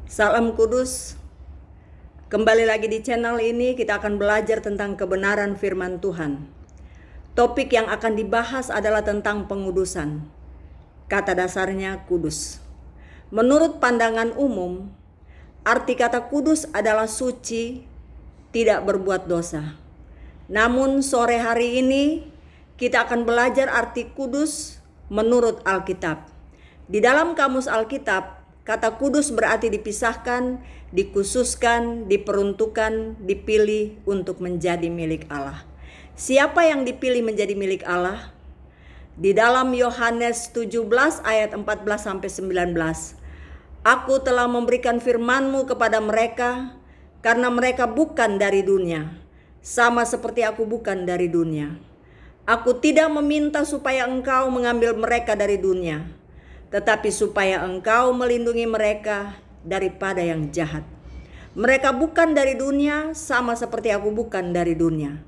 Salam kudus. Kembali lagi di channel ini kita akan belajar tentang kebenaran firman Tuhan. Topik yang akan dibahas adalah tentang pengudusan. Kata dasarnya kudus. Menurut pandangan umum, arti kata kudus adalah suci, tidak berbuat dosa. Namun sore hari ini kita akan belajar arti kudus menurut Alkitab. Di dalam kamus Alkitab, kata kudus berarti dipisahkan, dikhususkan, diperuntukkan, dipilih untuk menjadi milik Allah. Siapa yang dipilih menjadi milik Allah? Di dalam Yohanes 17 ayat 14 sampai 19. Aku telah memberikan firman-Mu kepada mereka karena mereka bukan dari dunia, sama seperti aku bukan dari dunia. Aku tidak meminta supaya Engkau mengambil mereka dari dunia, tetapi supaya Engkau melindungi mereka daripada yang jahat. Mereka bukan dari dunia, sama seperti aku bukan dari dunia.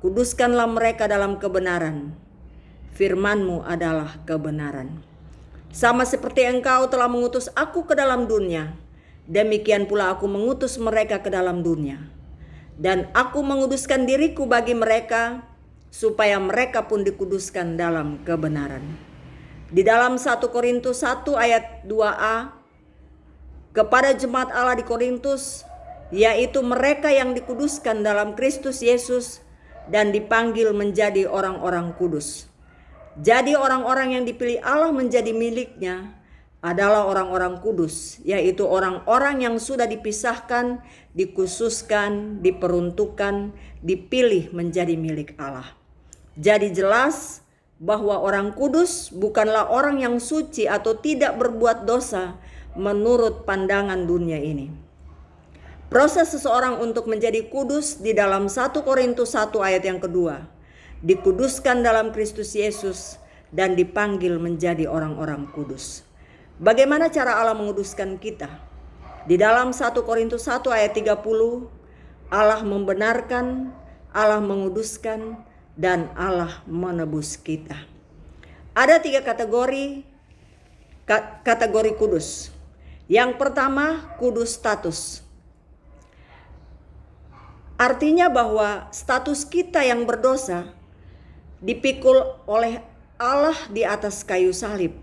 Kuduskanlah mereka dalam kebenaran. Firman-Mu adalah kebenaran. Sama seperti Engkau telah mengutus aku ke dalam dunia, demikian pula aku mengutus mereka ke dalam dunia. Dan aku menguduskan diriku bagi mereka, supaya mereka pun dikuduskan dalam kebenaran. Di dalam 1 Korintus 1 ayat 2a, kepada jemaat Allah di Korintus, yaitu mereka yang dikuduskan dalam Kristus Yesus dan dipanggil menjadi orang-orang kudus. Jadi orang-orang yang dipilih Allah menjadi miliknya adalah orang-orang kudus, yaitu orang-orang yang sudah dipisahkan, dikhususkan, diperuntukkan, dipilih menjadi milik Allah. Jadi jelas bahwa orang kudus bukanlah orang yang suci atau tidak berbuat dosa menurut pandangan dunia ini. Proses seseorang untuk menjadi kudus di dalam 1 Korintus 1 ayat yang kedua. Dikuduskan dalam Kristus Yesus dan dipanggil menjadi orang-orang kudus. Bagaimana cara Allah menguduskan kita? Di dalam 1 Korintus 1 ayat 30, Allah membenarkan, Allah menguduskan, dan Allah menebus kita. Ada 3 kategori kudus. Yang pertama, kudus status. Artinya bahwa status kita yang berdosa dipikul oleh Allah di atas kayu salib.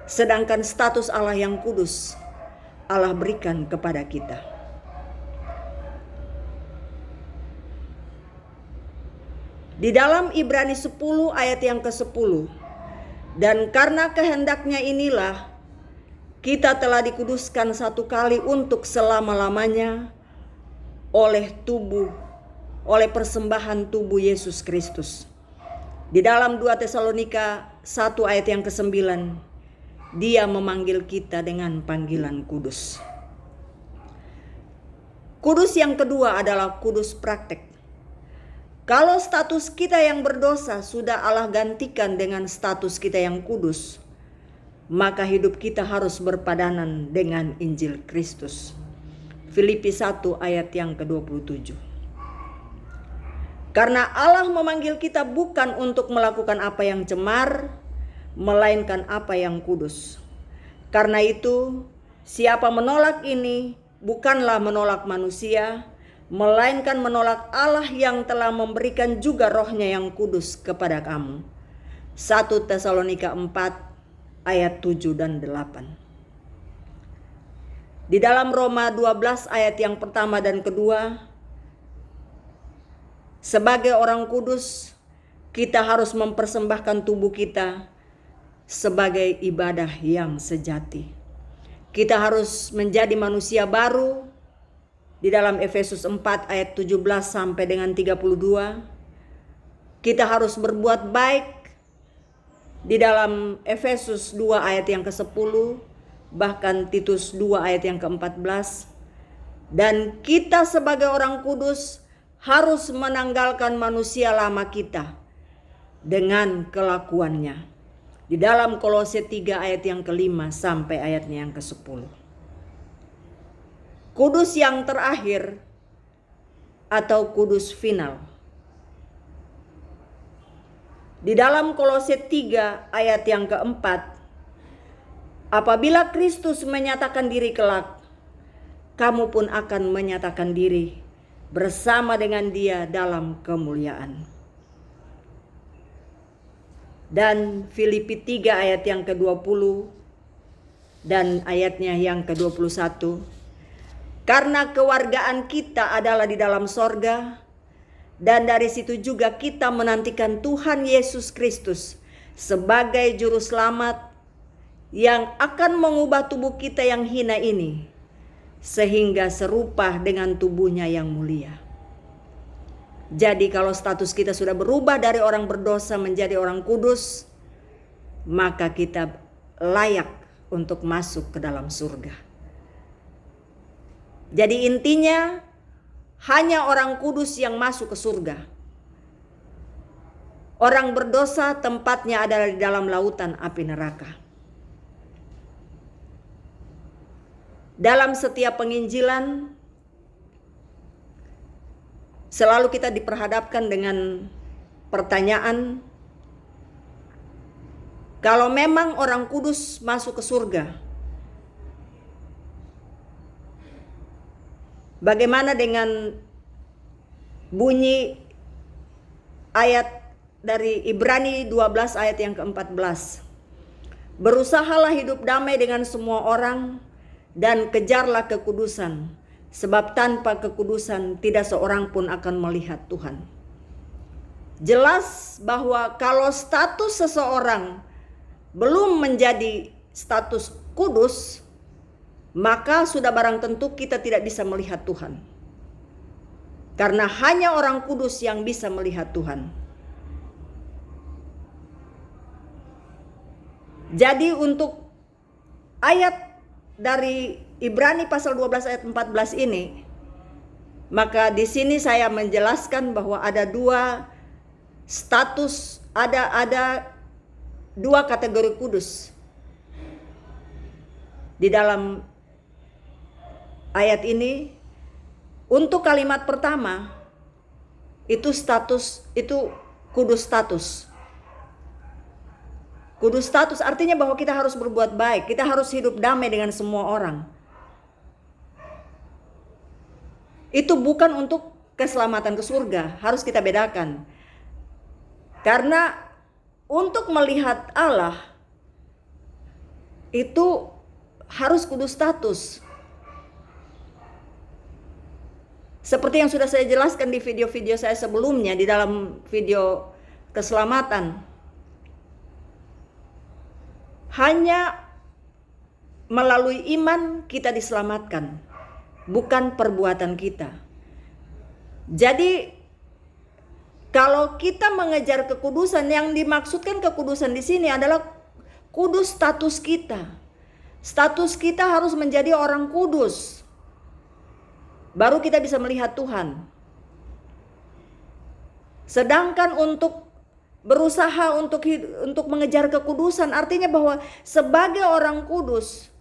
Sedangkan status Allah yang kudus Allah berikan kepada kita. Di dalam Ibrani 10 ayat yang ke-10. Dan karena kehendaknya inilah kita telah dikuduskan satu kali untuk selama-lamanya oleh persembahan tubuh Yesus Kristus. Di dalam 2 Tesalonika 1 ayat yang ke-9, Dia memanggil kita dengan panggilan kudus. Kudus yang kedua adalah kudus praktek. Kalau status kita yang berdosa sudah Allah gantikan dengan status kita yang kudus, maka hidup kita harus berpadanan dengan Injil Kristus. Filipi 1 ayat yang ke-27. Karena Allah memanggil kita bukan untuk melakukan apa yang cemar, melainkan apa yang kudus. Karena itu, siapa menolak ini bukanlah menolak manusia, melainkan menolak Allah yang telah memberikan juga rohnya yang kudus kepada kamu. 1 Tesalonika 4 ayat 7 dan 8. Di dalam Roma 12 ayat yang pertama dan kedua, sebagai orang kudus, kita harus mempersembahkan tubuh kita sebagai ibadah yang sejati. Kita harus menjadi manusia baru. Di dalam Efesus 4 ayat 17 sampai dengan 32. Kita harus berbuat baik. Di dalam Efesus 2 ayat yang ke-10, bahkan Titus 2 ayat yang ke-14. Dan kita sebagai orang kudus harus menanggalkan manusia lama kita dengan kelakuannya. Di dalam Kolose 3 ayat yang ke-5 sampai ayatnya yang ke-10. Kudus yang terakhir atau kudus final. Di dalam Kolose 3 ayat yang ke-4, Apabila Kristus menyatakan diri kelak, kamu pun akan menyatakan diri bersama dengan Dia dalam kemuliaan. Dan Filipi 3 ayat yang ke-20 dan ayatnya yang ke-21. Karena kewargaan kita adalah di dalam sorga, dan dari situ juga kita menantikan Tuhan Yesus Kristus sebagai juru selamat yang akan mengubah tubuh kita yang hina ini sehingga serupa dengan tubuhnya yang mulia. Jadi kalau status kita sudah berubah dari orang berdosa menjadi orang kudus, maka kita layak untuk masuk ke dalam surga. Jadi intinya hanya orang kudus yang masuk ke surga. Orang berdosa tempatnya adalah di dalam lautan api neraka. Dalam setiap penginjilan selalu kita diperhadapkan dengan pertanyaan, kalau memang orang kudus masuk ke surga, bagaimana dengan bunyi ayat dari Ibrani 12 ayat yang ke-14? Berusahalah hidup damai dengan semua orang dan kejarlah kekudusan, sebab tanpa kekudusan tidak seorang pun akan melihat Tuhan. Jelas bahwa kalau status seseorang belum menjadi status kudus, maka sudah barang tentu kita tidak bisa melihat Tuhan. Karena hanya orang kudus yang bisa melihat Tuhan. Jadi untuk ayat dari Ibrani pasal 12 ayat 14 ini, maka di sini saya menjelaskan bahwa ada dua status, ada dua kategori kudus. Di dalam ayat ini, untuk kalimat pertama itu status, itu kudus status. Kudus status artinya bahwa kita harus berbuat baik, kita harus hidup damai dengan semua orang. Itu bukan untuk keselamatan ke surga, harus kita bedakan. Karena untuk melihat Allah itu harus kudus status. Seperti yang sudah saya jelaskan di video-video saya sebelumnya, di dalam video keselamatan. Hanya melalui iman kita diselamatkan, bukan perbuatan kita. Jadi kalau kita mengejar kekudusan, yang dimaksudkan kekudusan di sini adalah kudus status kita. Status kita harus menjadi orang kudus. Baru kita bisa melihat Tuhan. Sedangkan untuk berusaha untuk mengejar kekudusan artinya bahwa sebagai orang kudus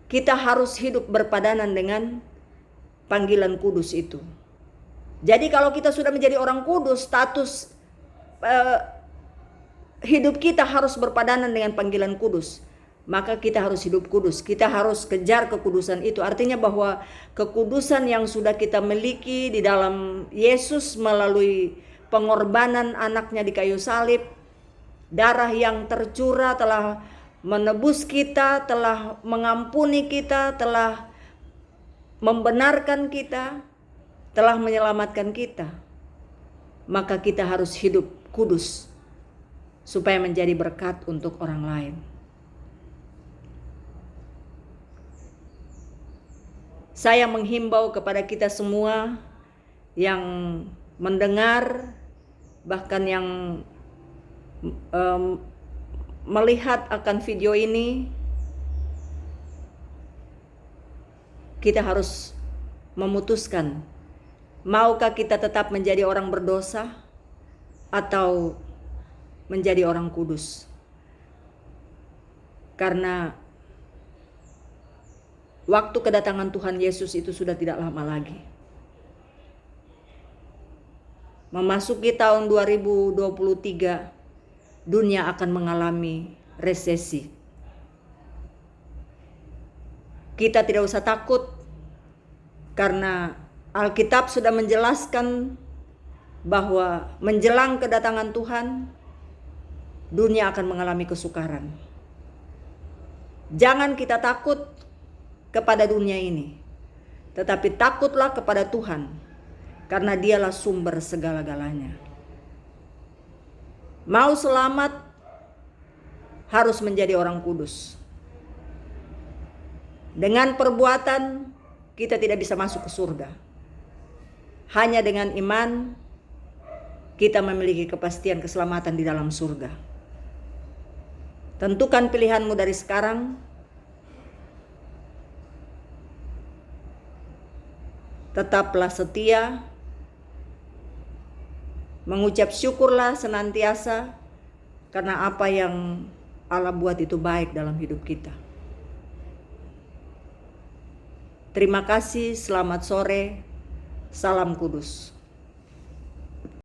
kita harus hidup berpadanan dengan panggilan kudus itu. Jadi kalau kita sudah menjadi orang kudus, status hidup kita harus berpadanan dengan panggilan kudus. Maka kita harus hidup kudus, kita harus kejar kekudusan itu. Artinya bahwa kekudusan yang sudah kita miliki di dalam Yesus melalui pengorbanan anaknya di kayu salib, darah yang tercurah telah menebus kita, telah mengampuni kita, telah membenarkan kita, telah menyelamatkan kita. Maka kita harus hidup kudus supaya menjadi berkat untuk orang lain. Saya menghimbau kepada kita semua yang mendengar, bahkan yang melihat akan video ini, kita harus memutuskan, maukah kita tetap menjadi orang berdosa atau menjadi orang kudus. Karena waktu kedatangan Tuhan Yesus itu sudah tidak lama lagi. Memasuki tahun 2023, dunia akan mengalami resesi. Kita tidak usah takut, karena Alkitab sudah menjelaskan bahwa menjelang kedatangan Tuhan, dunia akan mengalami kesukaran. Jangan kita takut kepada dunia ini, tetapi takutlah kepada Tuhan, karena Dialah sumber segala-galanya. Mau selamat harus menjadi orang kudus. Dengan perbuatan kita tidak bisa masuk ke surga. Hanya dengan iman kita memiliki kepastian keselamatan di dalam surga. Tentukan pilihanmu dari sekarang. Tetaplah setia. Mengucap syukurlah senantiasa, karena apa yang Allah buat itu baik dalam hidup kita. Terima kasih, selamat sore, salam kudus.